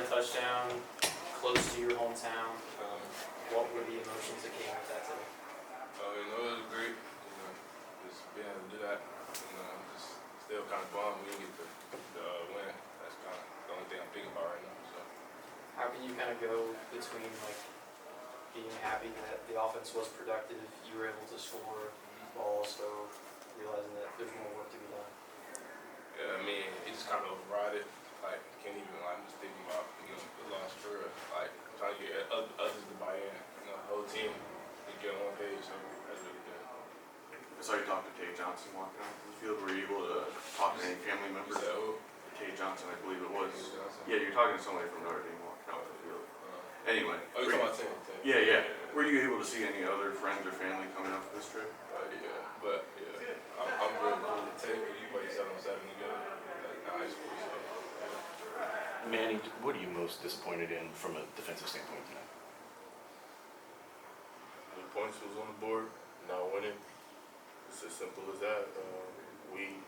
return a touchdown close to your hometown. What were the emotions that came with that today? It was great. Just being able to do that. Just still kind of bummed we didn't get the win. That's kind of the only thing I'm thinking about right now. So. How can you kind of go between like being happy that the offense was productive, you were able to score, while also realizing that there's more work to be done? Yeah, I mean, it just kind of override it. Like, can't even, like, I'm just thinking about, the loss for real. Like, trying to get others to buy in. The whole team to get on one page, so that's really good. I saw you talk to Tay Johnson walking out the field. Were you able to talk to any family members? So, Tay Johnson, I believe it was. Johnson? Yeah, you're talking to somebody from Notre Dame walking out the field. Anyway. Oh, you're talking about Tay? Yeah. Were you able to see any other friends or family coming up for this trip? Yeah, but yeah, I'm real cool with Tay, but he plays 7-on-7 together, like in high school, so. Manny, what are you most disappointed in from a defensive standpoint tonight? The points was on the board, not winning. It's as simple as that. We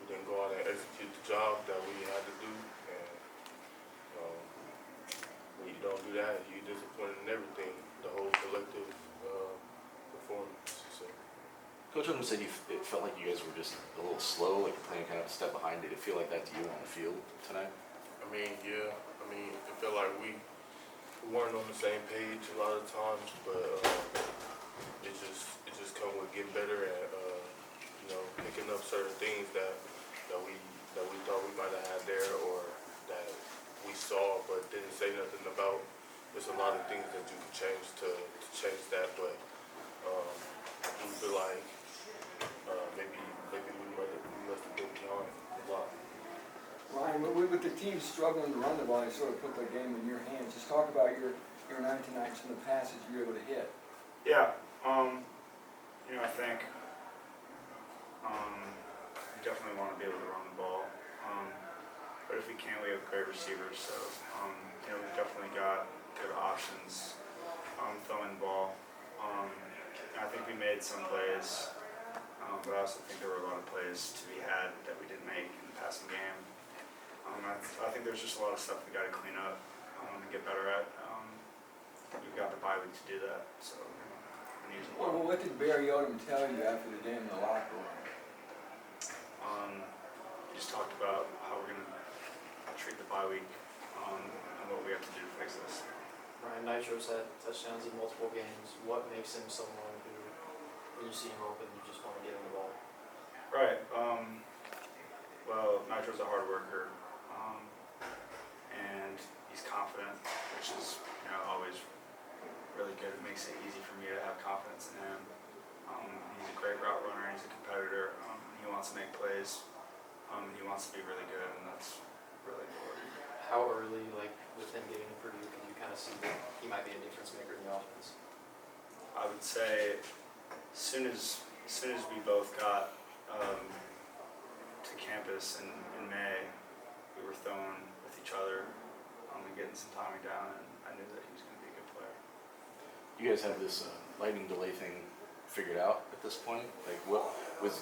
didn't go out and execute the job that we had to do, and when you don't do that, you're disappointed in everything, the whole collective performance. So. Coach Odom said it felt like you guys were just a little slow, like you're playing kind of a step behind. Did it feel like that to you on the field tonight? I mean, yeah. I mean, it felt like we weren't on the same page a lot of times, but it just come with getting better at picking up certain things that we thought we might have had there or that we saw but didn't say nothing about. There's a lot of things that you can change to change that, but I do feel like maybe we must have been behind a lot. Ryan, with the team struggling to run the ball, you sort of put the game in your hands. Just talk about your 99% of the passes you were able to hit. Yeah, I think we definitely want to be able to run the ball. But if we can't, we have great receivers. So, we've definitely got good options throwing the ball. I think we made some plays, but I also think there were a lot of plays to be had that we didn't make in the passing game. I think there's just a lot of stuff we got to clean up and get better at. We've got the bye week to do that, so we're using a lot. Well, what did Barry Odom tell you after the game in the locker room? We just talked about how we're going to treat the bye week and what we have to do to fix this. Ryan, Nitro's had touchdowns in multiple games. What makes him someone who, when you see him open, you just want to get him the ball? Right. Well, Nitro's a hard worker, and he's confident, which is always really good. It makes it easy for me to have confidence in him. He's a great route runner. He's a competitor. He wants to make plays. He wants to be really good, and that's really important. How early, with him getting to Purdue, can you kind of see that he might be a difference maker in the offense? I would say as soon as we both got to campus in May, we were throwing with each other and getting some timing down, and I knew that he was going to be a good player. You guys have this lightning delay thing figured out at this point?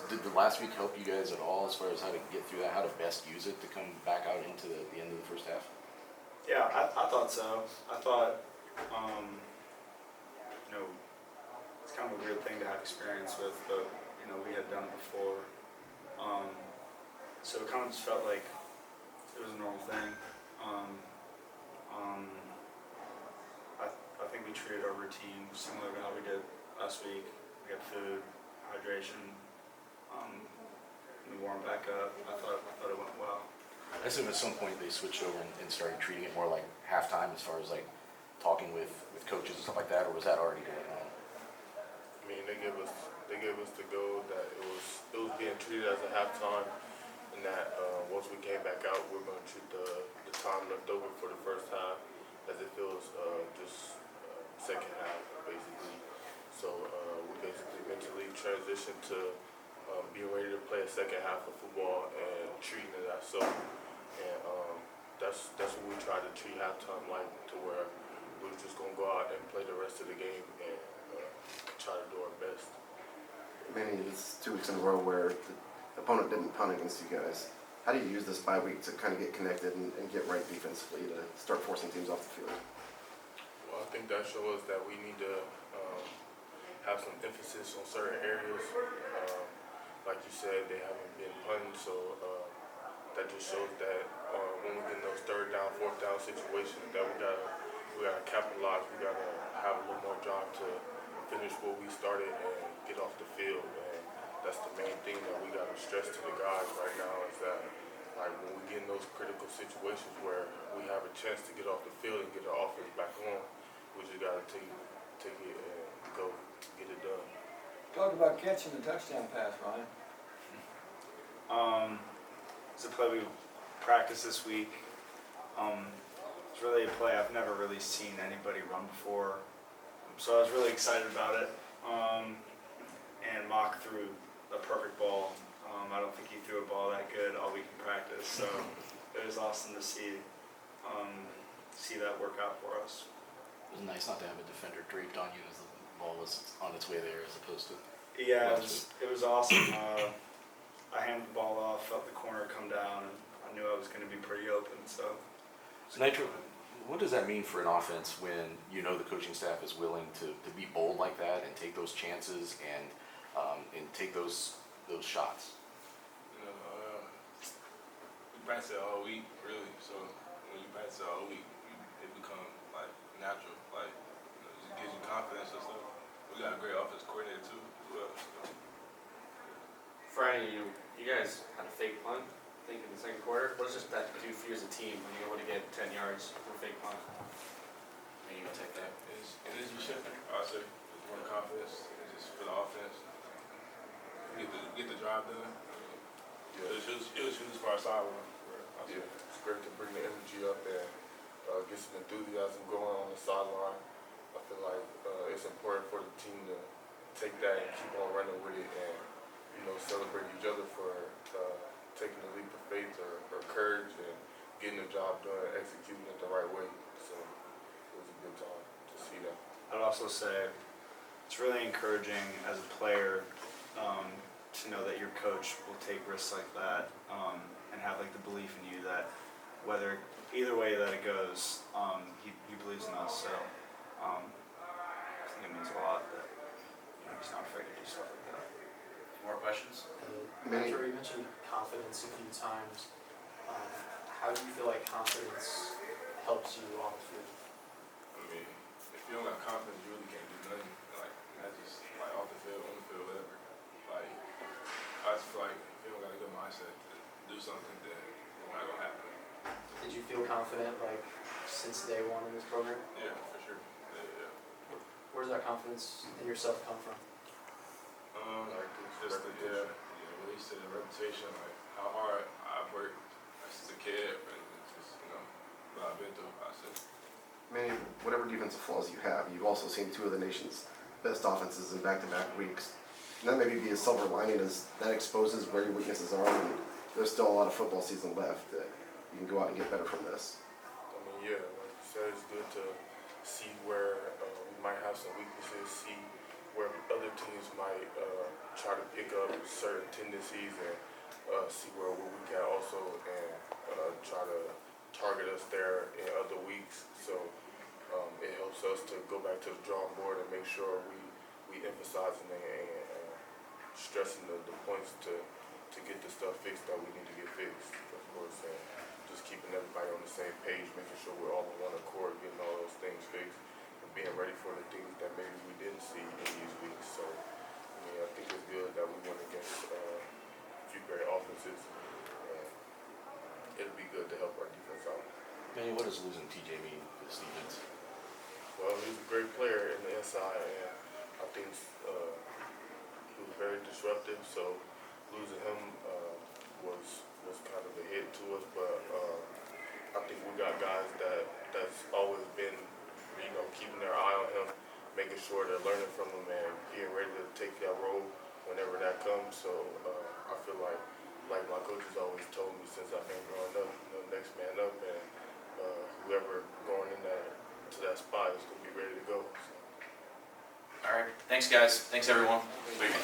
Did the last week help you guys at all as far as how to get through that, how to best use it to come back out into the end of the first half? Yeah, I thought so. I thought, it's kind of a weird thing to have experience with, but, we had done it before. So it kind of just felt like it was a normal thing. I think we treated our routine similar to how we did last week. We had food, hydration, we warmed back up. I thought it went well. I assume at some point they switched over and started treating it more like halftime as far as talking with coaches and stuff like that, or was that already going on? I mean, they gave us the go that it was being treated as a halftime, and that once we came back out, we're going to treat the time left over for the first half as if it was just second half, basically. So we basically mentally transitioned to being ready to play a second half of football and treating it as so. And that's what we tried to treat halftime like, to where we were just going to go out and play the rest of the game and try to do our best. Manny, it's 2 weeks in a row where the opponent didn't punt against you guys. how do you use this bye week to kind of get connected and get right defensively to start forcing teams off the field? Well, I think that shows that we need to have some emphasis on certain areas. Like you said, they haven't been punting, so that just shows that when we get in those third down, fourth down situations, that we gotta capitalize. We gotta have a little more drive to finish what we started and get off the field. And that's the main thing that we gotta stress to the guys right now is that, like, when we get in those critical situations where we have a chance to get off the field and get our offense back on, we just gotta take it and go get it done. Talk about catching the touchdown pass, Ryan. It's a play we practiced this week. It's really a play I've never really seen anybody run before, so I was really excited about it. And Mock threw a perfect ball. I don't think he threw a ball that good all week in practice, so it was awesome to see that work out for us. It was nice not to have a defender draped on you as the ball was on its way there as opposed to. Yeah, it was awesome. I handed the ball off, felt the corner come down, and I knew I was going to be pretty open. So, Nitro, what does that mean for an offense when you know the coaching staff is willing to be bold like that and take those chances and take those shots? You know, we practice it all week, really. So when you practice it all week, it becomes like natural. Like, you know, it just gives you confidence and stuff. We got a great offense coordinator too, as well. So. Friday, you guys had a fake punt, I think, in the second quarter. What does that do for you as a team when you're able to get 10 yards for a fake punt? And you take that. It is shifting, I'd say. It's more confidence. It's just for the offense. Get the job done. Yeah. It was as far as sideline. Yeah, it's great to bring the energy up and get some enthusiasm going on the sideline. I feel like it's important for the team to take that and keep on running with it and, you know, celebrate each other for taking the leap of faith or courage and getting the job done and executing it the right way. So it was a good time to see that. I'd also say it's really encouraging as a player to know that your coach will take risks like that and have like the belief in you that whether either way that it goes, he believes in us. So I think it means a lot that he's not afraid to do stuff like that. More questions? Nitro, you mentioned confidence a few times. How do you feel like confidence helps you on the field? I mean, if you don't got confidence, you really can't do nothing. Like, not just like off the field, on the field, whatever. Like, I just feel like if you don't got a good mindset to do something, then it's not gonna happen. Did you feel confident like since day one in this program? Yeah, for sure. Yeah. Where does that confidence in yourself come from? Like just release to the reputation, like how hard I've worked since a kid, and just what I've been through. I said. Manny, whatever defensive flaws you have, you've also seen two of the nation's best offenses in back-to-back weeks. And that maybe be a silver lining as that exposes where your weaknesses are, and there's still a lot of football season left that you can go out and get better from this. I mean, yeah, like you said, it's good to see where we might have some weaknesses, see where other teams might try to pick up certain tendencies and see where we can also and try to target us there in other weeks. So it helps us to go back to the drawing board and make sure we emphasizing and stressing the points to get the stuff fixed that we need to get fixed, of course, and just keeping everybody on the same page, making sure we're all in one accord, getting all those things fixed, and being ready for the things that maybe we didn't see in these weeks. So, I mean, I think it's good that we went against a few great offenses. It'll be good to help our defense out. Manny, what does losing TJ mean for the Stevens? Well, he's a great player in the inside, and I think he was very disruptive. So losing him was kind of a hit to us. But I think we got guys that's always been, keeping their eye on him, making sure they're learning from him and being ready to take that role whenever that comes. So I feel like my coach has always told me since I've been growing up, next man up, and whoever going in to that spot is going to be ready to go. So. All right. Thanks, guys. Thanks, everyone. Thank you.